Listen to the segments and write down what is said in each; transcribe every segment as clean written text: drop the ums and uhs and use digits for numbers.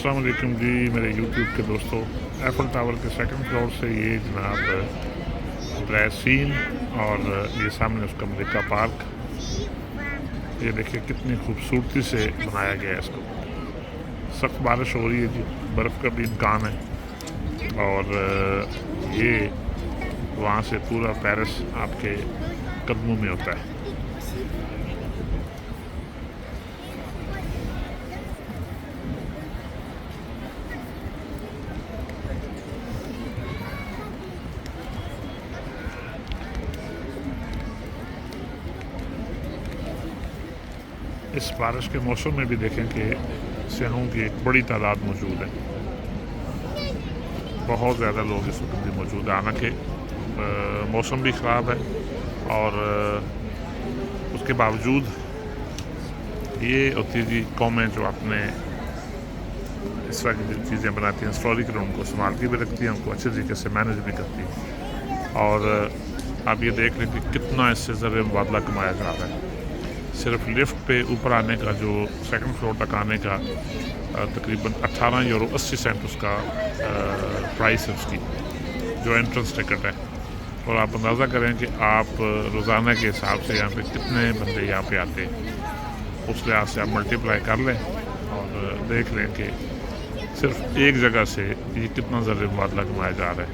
अस्सलाम वालेकुम जी मेरे यूट्यूब के दोस्तों। एफल टावर के सेकंड फ्लोर से ये जनाब ब्रैसीन और ये सामने उसका मलिका पार्क, ये देखिए कितनी खूबसूरती से बनाया गया है इसको। सख्त बारिश हो रही है जी, बर्फ़ का भी इम्कान है और ये वहाँ से पूरा पेरिस आपके कदमों में होता है। इस बारिश के मौसम में भी देखें कि सैलानियों की एक बड़ी तादाद मौजूद है, बहुत ज़्यादा लोग इस वक्त भी मौजूद हैं। हालांकि मौसम भी ख़राब है और उसके बावजूद ये होती है जी कौमें जो अपने इस तरह की चीज़ें बनाती हैं, हिस्टोरिकल उनको संभाल के भी रखती हैं, उनको अच्छे तरीके से मैनेज भी करती हैं। और आप ये देख लें कि कितना इससे ज़रिए मुबादला कमाया जा रहा है। सिर्फ लिफ्ट पे ऊपर आने का, जो सेकंड फ्लोर तक आने का तकरीबन 18 यूरो 80 सेंट उसका प्राइस है उसकी, जो एंट्रेंस टिकट है। और आप अंदाज़ा करें कि आप रोज़ाना के हिसाब से यहाँ पे कितने बंदे यहाँ पे आते हैं, उस लिहाज से आप मल्टीप्लाई कर लें और देख लें कि सिर्फ एक जगह से ये कितना ज़रिए मुबादला कमाया जा रहा है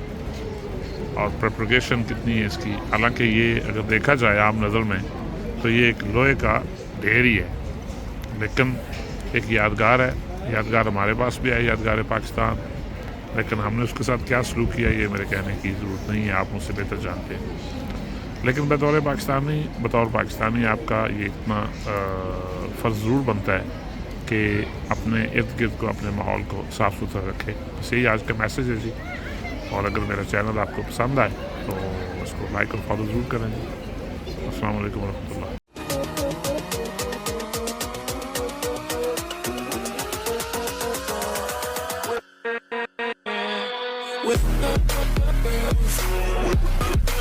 और प्रोपगेशन कितनी है इसकी। हालांकि ये अगर देखा जाए आम नज़र में तो ये एक लोहे का ढेर ही है, लेकिन एक यादगार है। यादगार हमारे पास भी है, यादगार पाकिस्तान, लेकिन हमने उसके साथ क्या सलूक किया ये मेरे कहने की ज़रूरत नहीं है, आप मुझसे बेहतर जानते हैं। लेकिन बतौर पाकिस्तानी आपका ये इतना फ़र्ज़ ज़रूर बनता है कि अपने इर्द गिर्द को, अपने माहौल को साफ़ सुथरा रखें। बस यही आज का मैसेज है जी। और अगर मेरा चैनल आपको पसंद आए तो इसको लाइक और फॉलो ज़रूर करें जी। अस्सलाम वालेकुम रहमतुल्लाह।